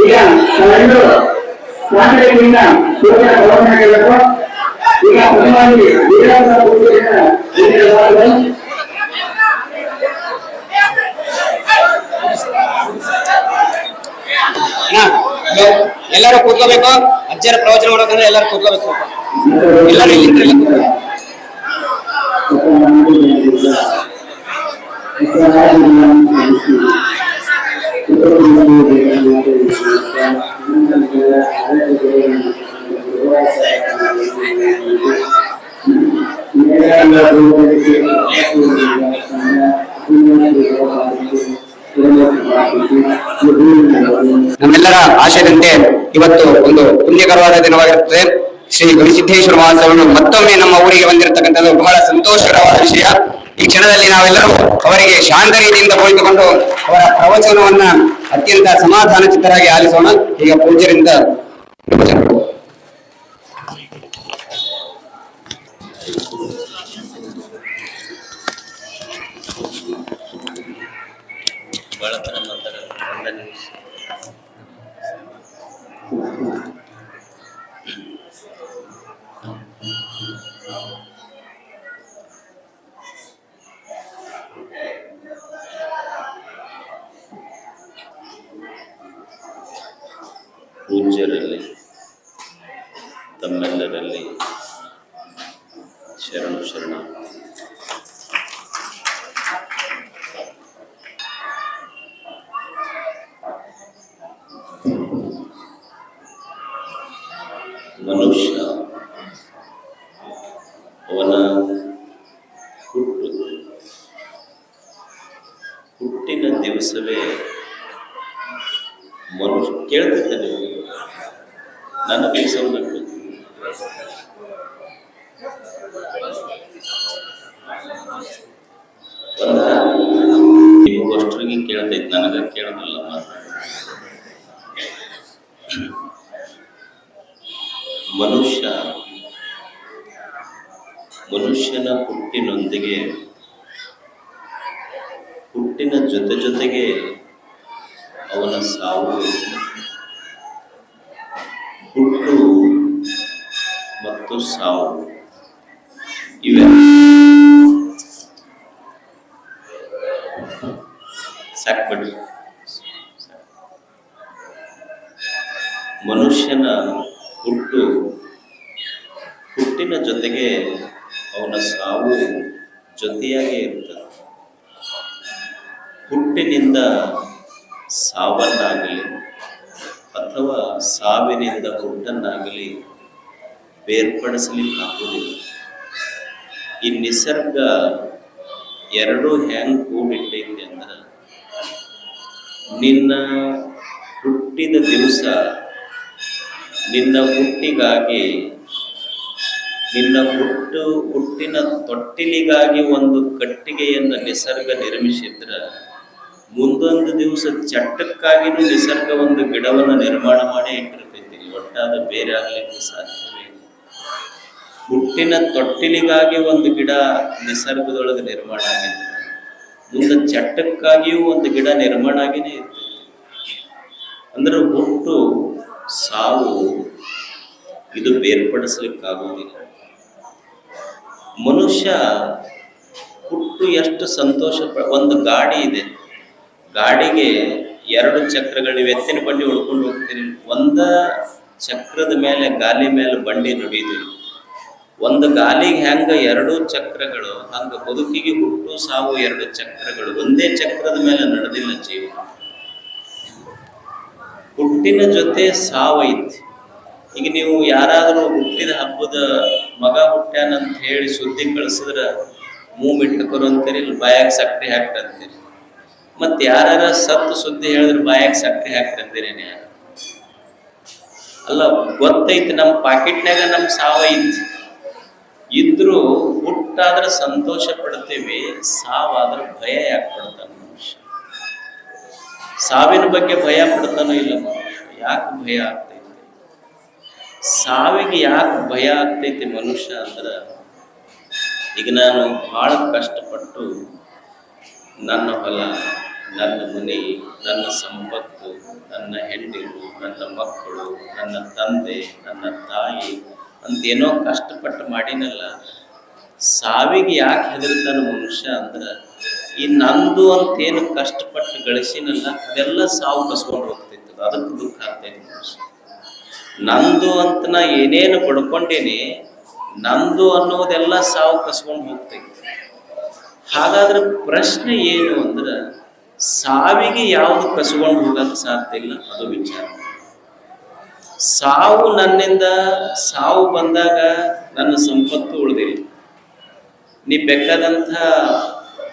ಈಗ ನಾವೆಲ್ಲರೂ ಕಾಂಗ್ರೆಸ್ನಿಂದ ಸೂಚನೆ ಗೌರವಿಸಬೇಕು. ಈಗ ಪ್ರಧಾನಿ ಎಲ್ಲರೂ ಕೂತ್ಕೋಬೇಕು. ಅಜ್ಜರ ಪ್ರವಚನ ಮಾಡೋಕಂದ್ರೆ ಎಲ್ಲರೂ ಕೂತ್ಕೋಬೇಕು. ಎಲ್ಲರೂ ಇಲ್ಲಿ ನಮ್ಮೆಲ್ಲರ ಆಶಯದಂತೆ ಇವತ್ತು ಒಂದು ಪುಣ್ಯಕರವಾದ ದಿನವಾಗಿರುತ್ತದೆ. ಶ್ರೀ ಗವಿಸಿದ್ದೇಶ್ವರ ಮಹೋತ್ಸವವನ್ನು ಮತ್ತೊಮ್ಮೆ ನಮ್ಮ ಊರಿಗೆ ಬಂದಿರತಕ್ಕಂಥದ್ದು ಬಹಳ ಸಂತೋಷಕರವಾದ ವಿಷಯ. ಈ ಕ್ಷಣದಲ್ಲಿ ನಾವೆಲ್ಲರೂ ಅವರಿಗೆ ಶಾಂತ ರೀತಿಯಿಂದ ಕುಳಿತುಕೊಂಡು ಅವರ ಪ್ರವಚನವನ್ನ ಅತ್ಯಂತ ಸಮಾಧಾನ ಚಿತ್ತರಾಗಿ ಆಲಿಸೋಣ. ಈಗ ಪೂಜ್ಯರಿಂದ ಪೂಜ್ಯರಲ್ಲಿ ತಮ್ಮೆಲ್ಲರಲ್ಲಿ ಶರಣು ಶರಣ. ಮನುಷ್ಯ ಅವನ ಹುಟ್ಟಿನ ದಿವಸವೇ ಮನುಷ್ಯ ಕೇಳ್ತಿದ್ದೇನೆ ನನ್ನ ದಿವಸವನ್ನು ನೀವು ಅಷ್ಟರಿಗೆ ಕೇಳ್ತೈತಿ, ನನಗ ಕೇಳೋದಿಲ್ಲ ಮಾತ್ರ. ಮನುಷ್ಯನ ಹುಟ್ಟಿನೊಂದಿಗೆ ಹುಟ್ಟಿನ ಜೊತೆಗೆ ಅವನ ಸಾವು. ಹುಟ್ಟು ಮತ್ತು ಸಾವು ಇವೆ ಸಾಕ್ಬಿಡಿ. ಮನುಷ್ಯನ ಹುಟ್ಟಿನ ಜೊತೆಗೆ ಅವನ ಸಾವು ಜೊತೆಯಾಗೇ ಇರ್ತದೆ. ಹುಟ್ಟಿನಿಂದ ಸಾವನ್ನಾಗಲಿ ಅಥವಾ ಸಾವಿನಿಂದ ಹುಟ್ಟನ್ನಾಗಲಿ ಬೇರ್ಪಡಿಸಲಿಕ್ಕಾಗುವುದಿಲ್ಲ. ಈ ನಿಸರ್ಗ ಎರಡೂ ಹೆಂಗ್ ಕೂಡಿಟ್ಟೈತಿ ಅಂದ್ರೆ, ನಿನ್ನ ಹುಟ್ಟಿದ ದಿವಸ ನಿನ್ನ ಹುಟ್ಟಿಗಾಗಿ, ನಿನ್ನ ಹುಟ್ಟಿನ ತೊಟ್ಟಿಲಿಗಾಗಿ ಒಂದು ಕಟ್ಟಿಗೆಯನ್ನು ನಿಸರ್ಗ ನಿರ್ಮಿಸಿದ್ರ, ಮುಂದೊಂದು ದಿವಸ ಚಟ್ಟಕ್ಕಾಗಿನೂ ನಿಸರ್ಗ ಒಂದು ಗಿಡವನ್ನು ನಿರ್ಮಾಣ ಮಾಡಿ ಇಟ್ಟಿರ್ತೈತಿ. ಒಟ್ಟಾದ ಬೇರೆ ಆಗ್ಲಿಕ್ಕೆ ಸಾಧ್ಯವೇ ಇಲ್ಲ. ಹುಟ್ಟಿನ ತೊಟ್ಟಿಲಿಗಾಗಿ ಒಂದು ಗಿಡ ನಿಸರ್ಗದೊಳಗೆ ನಿರ್ಮಾಣ ಆಗಿದೆ, ಮುಂದೆ ಚಟ್ಟಕ್ಕಾಗಿಯೂ ಒಂದು ಗಿಡ ನಿರ್ಮಾಣ ಆಗಿನೇ ಇರ್ತೈತಿ. ಅಂದ್ರೆ ಹುಟ್ಟು ಸಾವು ಇದು ಬೇರ್ಪಡಿಸ್ಲಿಕ್ಕಾಗೋದಿಲ್ಲ. ಮನುಷ್ಯ ಹುಟ್ಟು ಎಷ್ಟು ಸಂತೋಷ. ಒಂದು ಗಾಡಿ ಇದೆ, ಗಾಡಿಗೆ ಎರಡು ಚಕ್ರಗಳಿವೆ. ಎತ್ತಿನ ಬಂಡಿ ಹೊಡ್ಕೊಂಡು ಹೋಗ್ತೀರಿ, ಒಂದ ಚಕ್ರದ ಮೇಲೆ ಗಾಲಿ ಮೇಲೆ ಬಂಡಿ ನುಡಿತೀರಿ. ಒಂದು ಗಾಲಿಗೆ ಹೆಂಗ ಎರಡು ಚಕ್ರಗಳು, ಹಂಗ ಬದುಕಿಗೆ ಹುಟ್ಟು ಸಾವು ಎರಡು ಚಕ್ರಗಳು. ಒಂದೇ ಚಕ್ರದ ಮೇಲೆ ನಡೆದಿಲ್ಲ ಜೀವ. ಹುಟ್ಟಿನ ಜೊತೆ ಸಾವೈತಿ. ಈಗ ನೀವು ಯಾರಾದರೂ ಹುಟ್ಟಿದ ಹಬ್ಬದ ಮಗ ಹುಟ್ಟ್ಯಾನಂತ ಹೇಳಿ ಸುದ್ದಿ ಕಳಿಸಿದ್ರ ಮೂಮಿಟ್ಟಕರು ಅಂತೀರಿ, ಇಲ್ಲಿ ಬಾಯಾಗ ಸಕ್ಕರೆ ಹಾಕ್ತಂತೀರಿ. ಮತ್ತೆ ಯಾರ ಸತ್ತು ಸುದ್ದಿ ಹೇಳಿದ್ರೆ ಬಾಯಾಗ ಸಕ್ಕರೆ ಹಾಕ್ತಂತೀರೇನೆ? ಯಾರು ಅಲ್ಲ, ಗೊತ್ತೈತಿ ನಮ್ಮ ಪಾಕೆಟ್ನಾಗ ನಮ್ಮ ಸಾವೈತಿ. ಇದ್ರೂ ಹುಟ್ಟಾದ್ರೆ ಸಂತೋಷ ಪಡ್ತೀವಿ, ಸಾವಾದ್ರೆ ಭಯ ಯಾಕೆ ಪಡ್ತಾನ ಮನುಷ್ಯ? ಸಾವಿನ ಬಗ್ಗೆ ಭಯ ಪಡ್ತಾನೋ ಇಲ್ಲ ಮನುಷ್ಯ? ಯಾಕೆ ಭಯ ಆಗ್ತೈತಿ? ಸಾವಿಗೆ ಯಾಕೆ ಭಯ ಆಗ್ತೈತಿ ಮನುಷ್ಯ ಅಂದ್ರೆ, ಈಗ ನಾನು ಬಹಳ ಕಷ್ಟಪಟ್ಟು ನನ್ನ ಹೊಲ, ನನ್ನ ಮನೆ, ನನ್ನ ಸಂಪತ್ತು, ನನ್ನ ಹೆಂಡರು, ನನ್ನ ಮಕ್ಕಳು, ನನ್ನ ತಂದೆ, ನನ್ನ ತಾಯಿ ಅಂತೇನೋ ಕಷ್ಟಪಟ್ಟು ಮಾಡಿನಲ್ಲ. ಸಾವಿಗೆ ಯಾಕೆ ಹೆದರ್ತಾನ ಮನುಷ್ಯ ಅಂದ್ರೆ, ಈ ನಂದು ಅಂತೇನು ಕಷ್ಟಪಟ್ಟು ಗಳಿಸಿನಲ್ಲ ಅದೆಲ್ಲ ಸಾವು ಕಸ್ಕೊಂಡು ಹೋಗ್ತೈತಿ, ಅದಕ್ಕೆ ದುಃಖ ಆಗ್ತೈತಿ ಮನುಷ್ಯ. ನಂದು ಅಂತ ನಾ ಏನೇನು ಪಡ್ಕೊಂಡೇನಿ, ನಂದು ಅನ್ನೋದೆಲ್ಲ ಸಾವು ಕಸ್ಕೊಂಡು ಹೋಗ್ತೈತಿ. ಹಾಗಾದ್ರೆ ಪ್ರಶ್ನೆ ಏನು ಅಂದ್ರೆ, ಸಾವಿಗೆ ಯಾವುದು ಕಸ್ಕೊಂಡು ಹೋಗಕ್ಕೆ ಸಾಧ್ಯ ಇಲ್ಲ, ಅದು ವಿಚಾರ. ಸಾವು ನನ್ನಿಂದ, ಸಾವು ಬಂದಾಗ ನನ್ನ ಸಂಪತ್ತು ಉಳಿದಿಲ್ಲ. ನೀ ಬೇಕಾದಂಥ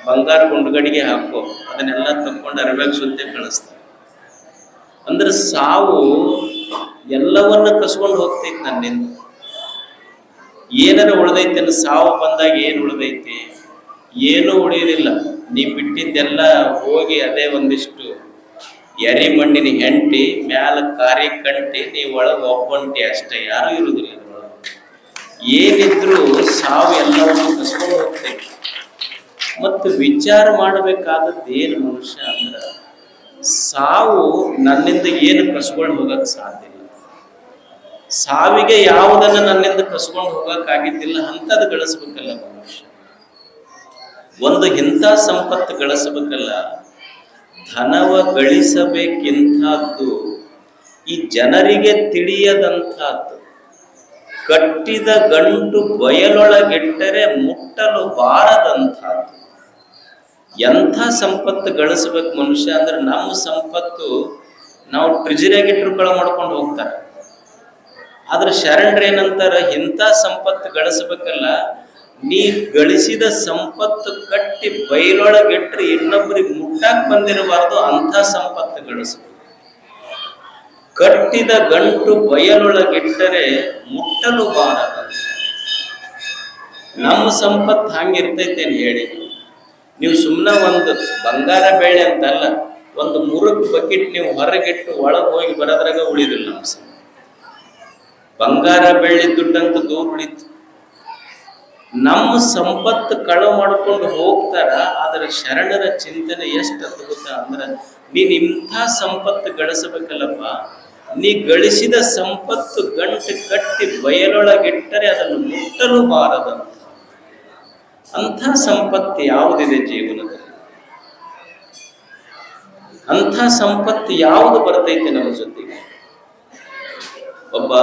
ಬಂಗಾರ ಕೊಂಡುಗಡಿಗೆ ಹಾಕೋ, ಅದನ್ನೆಲ್ಲ ತಕ್ಕೊಂಡು ಅರಬ್ಯಾಗ ಸುತ್ತೆ ಕಳಿಸ್ತಾರೆ. ಅಂದ್ರೆ ಸಾವು ಎಲ್ಲವನ್ನ ಕಸ್ಕೊಂಡು ಹೋಗ್ತೈತಿ ನನ್ನಿಂದ. ಏನಾರ ಉಳಿದೈತಿ ಅಂದ್ರೆ ಸಾವು ಬಂದಾಗ ಏನು ಉಳಿದೈತಿ? ಏನೂ ಉಳಿಯೋದಿಲ್ಲ. ನೀ ಬಿಟ್ಟಿದ್ದೆಲ್ಲ ಹೋಗಿ ಅದೇ ಒಂದಿಷ್ಟು ಎರಿ ಮಣ್ಣಿನ ಹೆಂಟಿ ಮ್ಯಾಲ ಕಾರಿ ಕಂಟಿ, ನೀ ಒಳಗೆ ಒಬ್ಬಂಟಿ ಅಷ್ಟೇ, ಯಾರು ಇರುವುದಿಲ್ಲ ಇದ್ರೊಳಗೆ. ಏನಿದ್ರು ಸಾವು ಎಲ್ಲವನ್ನು ಕಸ್ಕೊಂಡು ಹೋಗ್ತೈತಿ. ಮತ್ತು ವಿಚಾರ ಮಾಡಬೇಕಾದದ್ದು ಏನು ಮನುಷ್ಯ ಅಂದ್ರೆ, ಸಾವು ನನ್ನಿಂದ ಏನು ಕಸ್ಕೊಂಡು ಹೋಗಕ್ಕೆ ಸಾಧ್ಯ ಇಲ್ಲ. ಸಾವಿಗೆ ಯಾವುದನ್ನು ನನ್ನಿಂದ ಕಸ್ಕೊಂಡು ಹೋಗಕ್ಕಾಗಿದ್ದಿಲ್ಲ ಅಂಥದ್ದು ಗಳಿಸ್ಬೇಕಲ್ಲ ಮನುಷ್ಯ. ಒಂದು ಇಂಥ ಸಂಪತ್ತು ಗಳಿಸಬೇಕಲ್ಲ. ಧನವ ಗಳಿಸಬೇಕಿಂಥದ್ದು ಈ ಜನರಿಗೆ ತಿಳಿಯದಂಥದ್ದು. ಕಟ್ಟಿದ ಗಂಟು ಬಯಲೊಳಗಿಟ್ಟರೆ ಮುಟ್ಟಲು ಬಾರದಂಥದ್ದು. ಎಂಥ ಸಂಪತ್ತು ಗಳಿಸ್ಬೇಕು ಮನುಷ್ಯ ಅಂದ್ರೆ, ನಮ್ಮ ಸಂಪತ್ತು ನಾವು ಟ್ರಿಜರಿಯಾಗಿಟ್ಟರು ಕಳ ಮಾಡ್ಕೊಂಡು ಹೋಗ್ತಾರೆ. ಆದ್ರೆ ಶರಣರು ಏನಂತಾರ, ಇಂಥ ಸಂಪತ್ತು ಗಳಿಸ್ಬೇಕಲ್ಲ, ನೀ ಗಳಿಸಿದ ಸಂಪತ್ತು ಕಟ್ಟಿ ಬೈಲೊಳಗಿಟ್ರೆ ಇನ್ನೊಬ್ಬರಿಗೆ ಮುಟ್ಟಾಕ್ ಬಂದಿರಬಾರ್ದು, ಅಂಥ ಸಂಪತ್ತು ಗಳಿಸ್ಬೇಕು. ಕಟ್ಟಿದ ಗಂಟು ಬಯಲೊಳಗಿಟ್ಟರೆ ಮುಟ್ಟಲು ಬಾರದ. ನಮ್ಮ ಸಂಪತ್ತು ಹಂಗಿರ್ತೈತೇನು ಹೇಳಿ? ನೀವು ಸುಮ್ಮನೆ ಒಂದು ಬಂಗಾರ ಬೆಳ್ಳಿ ಅಂತಲ್ಲ, ಒಂದು ಮುರುಕ್ ಬಕೆಟ್ ನೀವು ಹೊರಗಿಟ್ಟು ಒಳಗೆ ಹೋಗಿ ಬರೋದ್ರಾಗ ಉಳಿದಿಲ್ಲ ನಮ್ಮ ಸಂಪತ್ತು. ಬಂಗಾರ ಬೆಳ್ಳಿ ದುಡ್ಡಂತ ದೂರ ಉಳಿತು. ನಮ್ಮ ಸಂಪತ್ತು ಕಳು ಮಾಡ್ಕೊಂಡು ಹೋಗ್ತಾರ. ಅದರ ಶರಣರ ಚಿಂತನೆ ಎಷ್ಟು ಅದ್ಭುತ ಅಂದ್ರೆ, ನೀನ್ ಇಂಥ ಸಂಪತ್ತು ಗಳಿಸಬೇಕಲ್ಲಪ್ಪ, ನೀ ಗಳಿಸಿದ ಸಂಪತ್ತು ಗಂಟು ಕಟ್ಟಿ ಬಯಲೊಳಗಿಟ್ಟರೆ ಅದನ್ನು ಮುಟ್ಟಲು ಬಾರದಂತ. ಅಂಥ ಸಂಪತ್ತು ಯಾವುದಿದೆ ಜೀವನದಲ್ಲಿ? ಅಂಥ ಸಂಪತ್ತು ಯಾವುದು ಬರ್ತೈತೆ ನಮ್ಮ ಜೊತೆಗೆ? ಒಬ್ಬ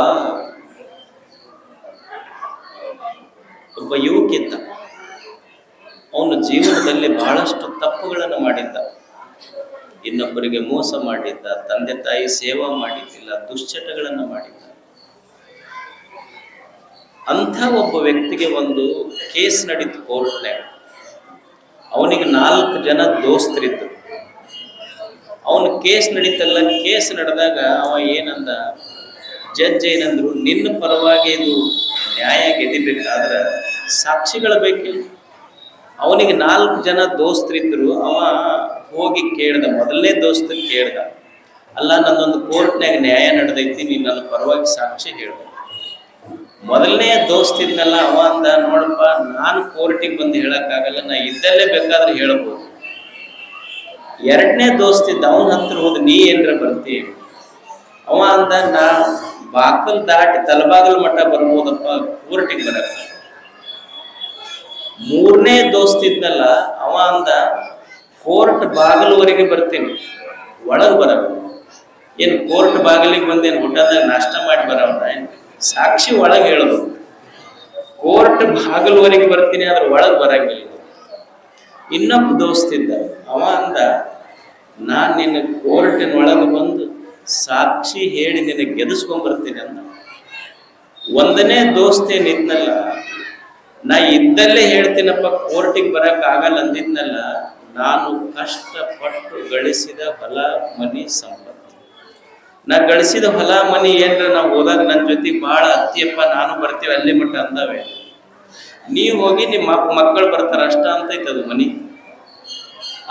ಯುವಕಿದ್ದ. ಅವನು ಜೀವನದಲ್ಲಿ ಬಹಳಷ್ಟು ತಪ್ಪುಗಳನ್ನು ಮಾಡಿದ್ದ. ಇನ್ನೊಬ್ಬರಿಗೆ ಮೋಸ ಮಾಡಿದ್ದ, ತಂದೆ ತಾಯಿ ಸೇವಾ ಮಾಡಿದ್ದಿಲ್ಲ, ದುಶ್ಚಟಗಳನ್ನು ಮಾಡಿದ್ದ. ಅಂಥ ಒಬ್ಬ ವ್ಯಕ್ತಿಗೆ ಒಂದು ಕೇಸ್ ನಡೀತು ಕೋರ್ಟ್ನ್ಯಾಗ. ಅವನಿಗೆ 4 ಜನ ದೋಸ್ತರಿದ್ರು. ಅವನು ಕೇಸ್ ನಡೀತಲ್ಲ, ಕೇಸ್ ನಡೆದಾಗ ಅವ ಏನಂದ, ಜಡ್ಜ್ ಏನಂದ್ರು, ನಿನ್ನ ಪರವಾಗಿ ಇದು ನ್ಯಾಯ ಗೆದಿಬೇಕಾದ್ರೆ ಸಾಕ್ಷಿಗಳು ಬೇಕಿಲ್ಲ. ಅವನಿಗೆ 4 ಜನ ದೋಸ್ತರಿದ್ರು. ಅವ ಹೋಗಿ ಕೇಳ್ದ, ಮೊದಲನೇ ದೋಸ್ತ ಕೇಳ್ದ, ಅಲ್ಲ ನನ್ನೊಂದು ಕೋರ್ಟ್ನ್ಯಾಗ ನ್ಯಾಯ ನಡೆದೈತಿ, ನೀನು ನನ್ನ ಪರವಾಗಿ ಸಾಕ್ಷಿ ಹೇಳ್ದ. ಮೊದಲನೇ ದೋಸ್ತಿದ್ನಲ್ಲ, ಅವ ಅಂದ, ನೋಡಪ್ಪ ನಾನು ಕೋರ್ಟಿಗೆ ಬಂದು ಹೇಳಕ್ಕಾಗಲ್ಲ, ನಾ ಇದ್ದಲ್ಲೇ ಬೇಕಾದ್ರೆ ಹೇಳ್ಬೋದು. ಎರಡನೇ ದೋಸ್ತಿದ್ದ, ಅವನ ಹತ್ರ ಹೋದ್, ನೀ ಏನ್ರ ಬರ್ತೀವಿ? ಅವ ಅಂದ, ನಾ ಬಾಕಲ್ ದಾಟಿ ತಲಬಾಗಲ್ ಮಠ ಬರ್ಬೋದಪ್ಪ, ಕೋರ್ಟಿಗೆ ಬರಕ್ಕ. ಮೂರನೇ ದೋಸ್ತಿದ್ನಲ್ಲ, ಅವ ಅಂದ, ಕೋರ್ಟ್ ಬಾಗಿಲುವರೆಗೆ ಬರ್ತೀನಿ, ಒಳಗೆ ಬರಲ್ಲ. ಏನು ಕೋರ್ಟ್ ಬಾಗಿಲಿಗೆ ಬಂದೇನು ಊಟದಾಗ ನಾಷ್ಟ ಮಾಡಿ ಬರವನ? ಸಾಕ್ಷಿ ಒಳಗೆ ಹೇಳೋದು. ಕೋರ್ಟ್ ಬಾಗಿಲುವರೆಗೆ ಬರ್ತೀನಿ, ಆದ್ರೆ ಒಳಗೆ ಬರಂಗಿಲ್ಲ. ಇನ್ನೊಬ್ಬ ದೋಸ್ತಿದ್ದ, ಅವ ಅಂದ, ನಾನ್ ನಿನ್ನ ಕೋರ್ಟಿನ ಒಳಗೆ ಬಂದು ಸಾಕ್ಷಿ ಹೇಳಿ ನಿನ್ನ ಗೆದಿಸ್ಕೊಂಡ್ ಬರ್ತೀನಿ ಅಂದ. ಒಂದನೇ ದೋಸ್ತೇನಿದ್ನಲ್ಲ, ನಾ ಇದ್ದಲ್ಲೇ ಹೇಳ್ತೀನಪ್ಪ, ಕೋರ್ಟಿಗೆ ಬರಕ್ ಆಗಲ್ಲ ಅಂದಿದ್ನಲ್ಲ, ನಾನು ಕಷ್ಟಪಟ್ಟು ಗಳಿಸಿದ ಹೊಲ ಮನಿ ಸಂಪತ್ತು, ನಾ ಗಳಿಸಿದ ಹೊಲ ಮನಿ ಏನ್ರ ನಾವು ಹೋದಾಗ ನನ್ನ ಜೊತೆಗೆ ಭಾಳ ಅತ್ತಿಯಪ್ಪ, ನಾನು ಬರ್ತೀವಿ ಅಲ್ಲಿ ಮಟ್ಟ ಅಂದವೆ. ನೀವು ಹೋಗಿ ನಿಮ್ಮ ಮಕ್ಕಳು ಬರ್ತಾರ ಅಷ್ಟ ಅಂತೈತಿ ಅದು ಮನಿ.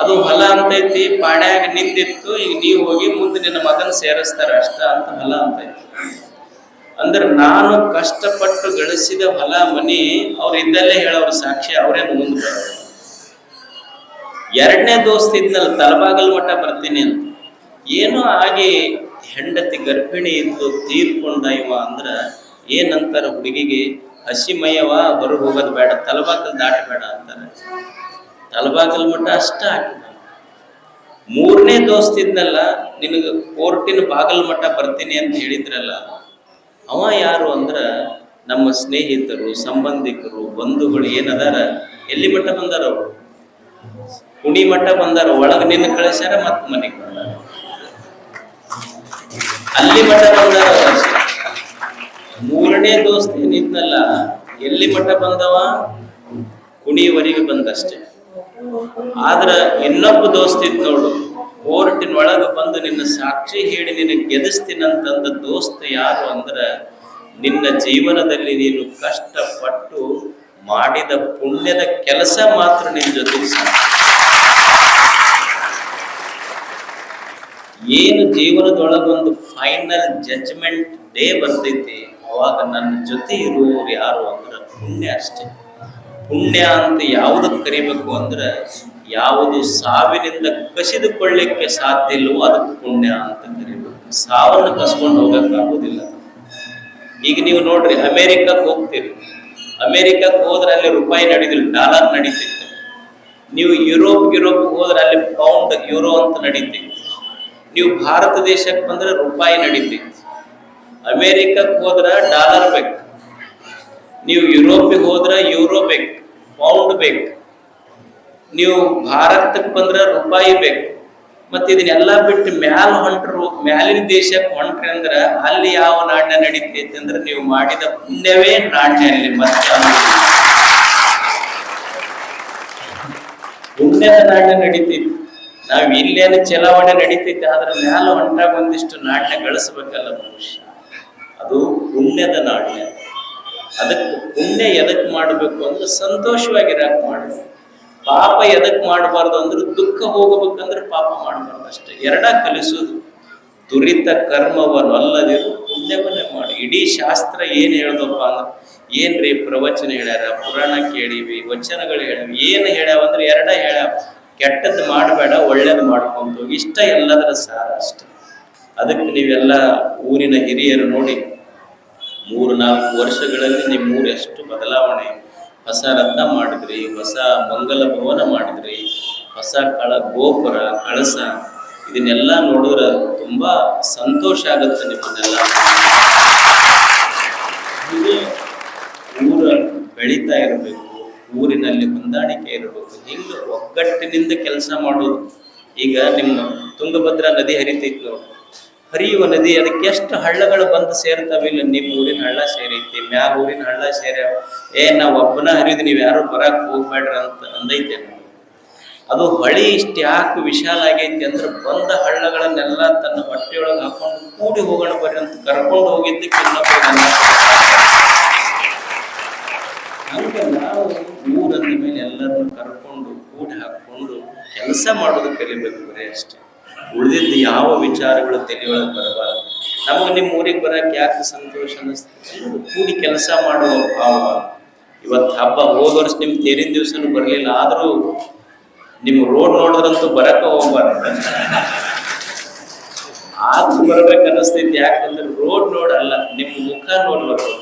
ಅದು ಹೊಲ ಅಂತೈತಿ, ಪಾಡ್ಯಾಗ ನಿಂದಿತ್ತು, ಈಗ ನೀವು ಹೋಗಿ ಮುಂದೆ ನಿನ್ನ ಮಗನ ಸೇರಿಸ್ತಾರ ಅಷ್ಟ ಅಂತ ಹೊಲ ಅಂತೈತಿ. ಅಂದ್ರೆ ನಾನು ಕಷ್ಟಪಟ್ಟು ಗಳಿಸಿದ ಹೊಲ ಮನಿ ಅವ್ರು ಇದ್ದಲ್ಲೇ ಹೇಳೋರು ಸಾಕ್ಷಿ, ಅವ್ರೇನು ಮುಂದೆ ಬರೋರು. ಎರಡನೇ ದೋಸ್ತ ಇದ್ನಲ್ಲ ತಲಬಾಗಲ್ ಮಠ ಬರ್ತೀನಿ ಅಂತ, ಏನೋ ಆಗಿ ಹೆಂಡತಿ ಗರ್ಭಿಣಿ ಇದ್ದು ತೀರ್ಕೊಂಡ ಇವ ಅಂದ್ರ ಏನಂತಾರ ಹುಡುಗಿಗೆ, ಹಸಿಮಯವ ಹೊರಗೆ ಹೋಗೋದು ಬೇಡ, ತಲಬಾಗಲ್ ದಾಟಬೇಡ ಅಂತಾರೆ. ತಲಬಾಗಲ್ ಮಠ ಅಷ್ಟ ಹಾಕಿದ. ಮೂರನೇ ದೋಸ್ತ ಇದ್ನಲ್ಲ, ನಿನಗೆ ಕೋರ್ಟಿನ ಬಾಗಲ್ ಮಠ ಬರ್ತೀನಿ ಅಂತ ಹೇಳಿದ್ರಲ್ಲ, ಅವ ಯಾರು ಅಂದ್ರ ನಮ್ಮ ಸ್ನೇಹಿತರು, ಸಂಬಂಧಿಕರು, ಬಂಧುಗಳು ಏನದಾರ. ಎಲ್ಲಿ ಮಠ ಬಂದಾರ ಅವರು? ಕುಣಿ ಮಠ ಬಂದಾರ. ಒಳಗೆ ನಿನ್ನ ಕಳಿಸ್ಯಾರ, ಮತ್ ಮನೆಗೆ ಬಂದಾರ. ಅಲ್ಲಿ ಮಠ ಬಂದಾರ. ಮೂರನೇ ದೋಸ್ತ ಏನಿದ್ನಲ್ಲ, ಎಲ್ಲಿ ಮಠ ಬಂದವ? ಕುಣಿಯವರೆಗೆ ಬಂದಷ್ಟೇ. ಆದ್ರ ಇನ್ನೊಬ್ಬ ದೋಸ್ತ ಇದ್ ನೋಡು, ಕೋರ್ಟಿನೊಳಗ ಬಂದು ನಿನ್ನ ಸಾಕ್ಷಿ ಹೇಳಿ ನಿನ್ನ ಗೆದಿಸ್ತೀನಂತಂದ ದೋಸ್ತ ಯಾರು ಅಂದ್ರ, ನಿನ್ನ ಜೀವನದಲ್ಲಿ ನೀನು ಕಷ್ಟಪಟ್ಟು ಮಾಡಿದ ಪುಣ್ಯದ ಕೆಲಸ ಮಾತ್ರ ನಿನ್ನ ಜೊತೆ ಏನು ಜೀವನದೊಳಗೊಂದು ಫೈನಲ್ ಜಡ್ಜ್ಮೆಂಟ್ ಡೇ ಬರ್ತೈತಿ, ಅವಾಗ ನನ್ನ ಜೊತೆ ಇರುವವರು ಯಾರು ಅಂದ್ರ ಪುಣ್ಯ ಅಷ್ಟೇ. ಪುಣ್ಯ ಅಂತ ಯಾವುದಕ್ಕೆ ಕರಿಬೇಕು ಅಂದ್ರ, ಯಾವುದು ಸಾವಿನಿಂದ ಕಸಿದುಕೊಳ್ಳಿಕ್ಕೆ ಸಾಧ್ಯ ಇಲ್ಲವೋ ಅದಕ್ಕೆ ಪುಣ್ಯ ಅಂತ ಕರಿಬೇಕು. ಸಾವನ್ನು ಕಸ್ಕೊಂಡು ಹೋಗಕ್ಕಾಗೋದಿಲ್ಲ. ಈಗ ನೀವು ನೋಡ್ರಿ, ಅಮೆರಿಕಕ್ಕೆ ಹೋಗ್ತೀರಿ, ಅಮೆರಿಕಕ್ಕೆ ಹೋದ್ರೆ ಅಲ್ಲಿ ರೂಪಾಯಿ ನಡೀತಿಲ್ಲ, ಡಾಲರ್ ನಡೀತಿತ್ತು. ನೀವು ಯುರೋಪ್ ಹೋದ್ರೆ ಅಲ್ಲಿ ಪೌಂಡ್, ಯೂರೋ ಅಂತ ನಡೀತಿತ್ತು. ನೀವು ಭಾರತ ದೇಶಕ್ಕೆ ಬಂದ್ರೆ ರೂಪಾಯಿ ನಡೀತಿತ್ತು. ಅಮೆರಿಕಕ್ಕೆ ಹೋದ್ರ ಡಾಲರ್ ಬೇಕು, ನೀವು ಯುರೋಪಿಗೆ ಹೋದ್ರ ಯೂರೋ ಬೇಕು, ಪೌಂಡ್ ಬೇಕು. ನೀವು ಭಾರತಕ್ಕೆ ಬಂದ್ರೆ ರೂಪಾಯಿ ಬೇಕು. ಮತ್ತೆ ಇದನ್ನೆಲ್ಲ ಬಿಟ್ಟು ಮ್ಯಾಲಿನ ದೇಶಕ್ಕೆ ಹೊಂಟ್ರಿ ಅಂದ್ರ ಅಲ್ಲಿ ಯಾವ ನಾಣ್ಯ ನಡೀತೈತಿ ಅಂದ್ರೆ ನೀವು ಮಾಡಿದ ಪುಣ್ಯವೇ ನಾಣ್ಯ. ಅಲ್ಲಿ ಮತ್ತೆ ಪುಣ್ಯದ ನಾಣ್ಯ ನಡೀತೈತಿ. ನಾವ್ ಇಲ್ಲೇನು ಚಲಾವಣೆ ನಡೀತೈತಿ, ಆದ್ರೆ ಮ್ಯಾಲ ಹೊಂಟಾಗ ಒಂದಿಷ್ಟು ನಾಣ್ಯ ಗಳಿಸ್ಬೇಕಲ್ಲ ಮನುಷ್ಯ, ಅದು ಪುಣ್ಯದ ನಾಣ್ಯ. ಅದಕ್ಕೆ ಪುಣ್ಯ ಎದಕ್ ಮಾಡಬೇಕು ಅಂದ್ರೆ ಸಂತೋಷವಾಗಿರಾಕ ಮಾಡಬೇಕು. ಪಾಪ ಎದಕ್ ಮಾಡಬಾರ್ದು ಅಂದ್ರೆ ದುಃಖ ಹೋಗಬೇಕಂದ್ರೆ ಪಾಪ ಮಾಡಬಾರ್ದು ಅಷ್ಟೇ. ಎರಡ ಕಲಿಸುದು. ದುರಿತ ಕರ್ಮವನ್ನಲ್ಲದಿರು ಪುಣ್ಯವನ್ನೇ ಮಾಡಿ. ಇಡೀ ಶಾಸ್ತ್ರ ಏನ್ ಹೇಳ್ದಪ್ಪ ಅಂದ್ರೆ, ಏನ್ರಿ ಪ್ರವಚನ ಹೇಳ್ಯಾರ, ಪುರಾಣ ಕೇಳಿವಿ, ವಚನಗಳು ಹೇಳಿವಿ, ಏನ್ ಹೇಳ್ಯಾವ ಅಂದ್ರೆ ಎರಡ ಹೇಳ್ಯಾವ, ಕೆಟ್ಟದ್ದು ಮಾಡಬೇಡ, ಒಳ್ಳೇದು ಮಾಡ್ಕೊಂತು, ಇಷ್ಟ ಎಲ್ಲದರ ಸಾರ ಅಷ್ಟೆ. ಅದಕ್ಕೆ ನೀವೆಲ್ಲ ಊರಿನ ಹಿರಿಯರು ನೋಡಿ, 3-4 ವರ್ಷಗಳಲ್ಲಿ ನಿಮ್ಮೂರು ಎಷ್ಟು ಬದಲಾವಣೆ. ಹೊಸ ರತ್ನ ಮಾಡಿದ್ರಿ, ಹೊಸ ಮಂಗಲ ಭವನ ಮಾಡಿದ್ರಿ, ಹೊಸ ಗೋಪುರ, ಕಳಸ, ಇದನ್ನೆಲ್ಲ ನೋಡಿದ್ರೆ ತುಂಬಾ ಸಂತೋಷ ಆಗುತ್ತೆ ನಿಮ್ಮನ್ನೆಲ್ಲ. ಊರ ಬೆಳೀತಾ ಇರಬೇಕು, ಊರಿನಲ್ಲಿ ಹೊಂದಾಣಿಕೆ ಇರಬೇಕು, ಹಿಂಗ ಒಗ್ಗಟ್ಟಿನಿಂದ ಕೆಲಸ ಮಾಡೋದು. ಈಗ ನಿಮ್ಮ ತುಂಗಭದ್ರಾ ನದಿ ಹರಿತೈತಿ ನೋಡಿ, ಹರಿಯುವ ನದಿ, ಅದಕ್ಕೆ ಎಷ್ಟು ಹಳ್ಳಗಳು ಬಂದು ಸೇರ್ತಾವಿಲ್ಲ. ನಿಮ್ಮ ಊರಿನ ಹಳ್ಳ ಸೇರೈತಿ, ಮ್ಯಾಲ ಊರಿನ ಹಳ್ಳ ಸೇರ್ಯಾವ. ನಾವ್ ಒಬ್ಬನ ಹರಿದು ನೀವ್ ಯಾರು ಬರಕ್ ಹೋಗ್ಬೇಡ್ರ ಅಂತ ಅಂದೈತೆ. ಅದು ಹೊಳಿ ಇಷ್ಟ ಯಾಕೆ ವಿಶಾಲ ಆಗೈತಿ ಅಂದ್ರೆ, ಬಂದ ಹಳ್ಳಗಳನ್ನೆಲ್ಲ ತನ್ನ ಹೊಟ್ಟೆಯೊಳಗೆ ಹಾಕೊಂಡು ಕೂಡಿ ಹೋಗೋಣ ಬರ್ರಿ ಅಂತ ಕರ್ಕೊಂಡು ಹೋಗಿದ್ದಕ್ಕೆ ಇನ್ನೊಬ್ಬರನ್ನ. ಹಂಗೆ ನಾವು ಊರಂದ ಮೇಲೆ ಎಲ್ಲರನ್ನು ಕರ್ಕೊಂಡು ಕೂಡಿ ಹಾಕೊಂಡು ಕೆಲಸ ಮಾಡೋದು ಕಲಿಬೇಕು ಬರೀ ಅಷ್ಟೇ. ಉಳಿದಿದ್ದು ಯಾವ ವಿಚಾರಗಳು ತಲೆಯೊಳಗೆ ಬರಬಾರದು. ನಮಗೆ ನಿಮ್ಮ ಊರಿಗೆ ಬರಕ್ಕೆ ಯಾಕೆ ಸಂತೋಷ ಅನ್ನಿಸ್ತದೆ, ಕೂಡಿ ಕೆಲಸ ಮಾಡುವ ಭಾವ. ಇವತ್ತು ಹಬ್ಬ, ಹೋದ ವರ್ಷ ನಿಮ್ ತೇರಿನ ದಿವಸನೂ ಬರ್ಲಿಲ್ಲ, ಆದ್ರೂ ನಿಮ್ ರೋಡ್ ನೋಡಿದ್ರಂತೂ ಬರಕ ಹೋಗ್ಬಾರ್ದು. ಆದ್ರೂ ಬರ್ಬೇಕು ಅನ್ನಿಸ್ತೈತಿ. ಯಾಕಂದ್ರೆ ರೋಡ್ ನೋಡಲ್ಲ, ನಿಮ್ ಮುಖ ನೋಡಿ ಬರ್ಬೇಕು.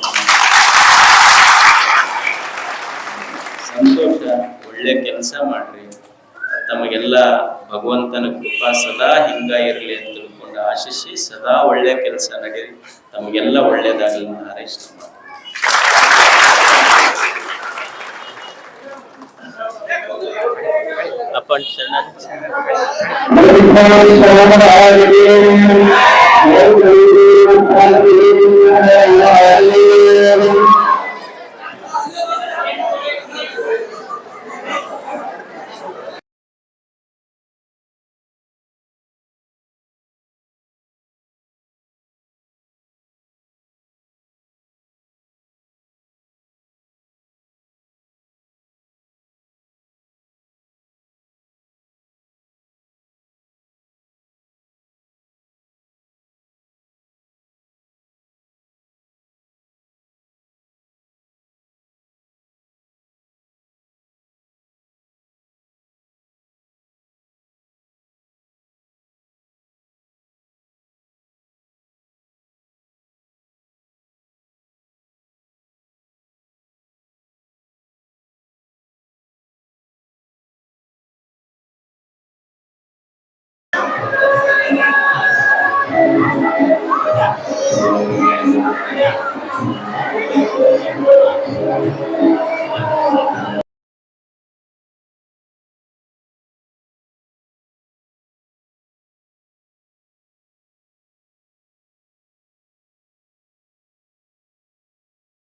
ಸಂತೋಷ, ಒಳ್ಳೆ ಕೆಲಸ ಮಾಡ್ರಿ. ತಮಗೆಲ್ಲ ಭಗವಂತನ ಕೃಪಾ ಸದಾ ಹಿಂಗ ಇರಲಿ ಅಂತ ತಿಳ್ಕೊಂಡು ಆಶಿಸಿ ಸದಾ ಒಳ್ಳೆ ಕೆಲಸ ನಡೀರಿ. ತಮಗೆಲ್ಲ ಒಳ್ಳೇದಾಗಲಿ ಅಂತ ಹಾರೈಸ್ತಾ ಮಾಡಿ. ಅಪ್ಪನ್ ಶರಣ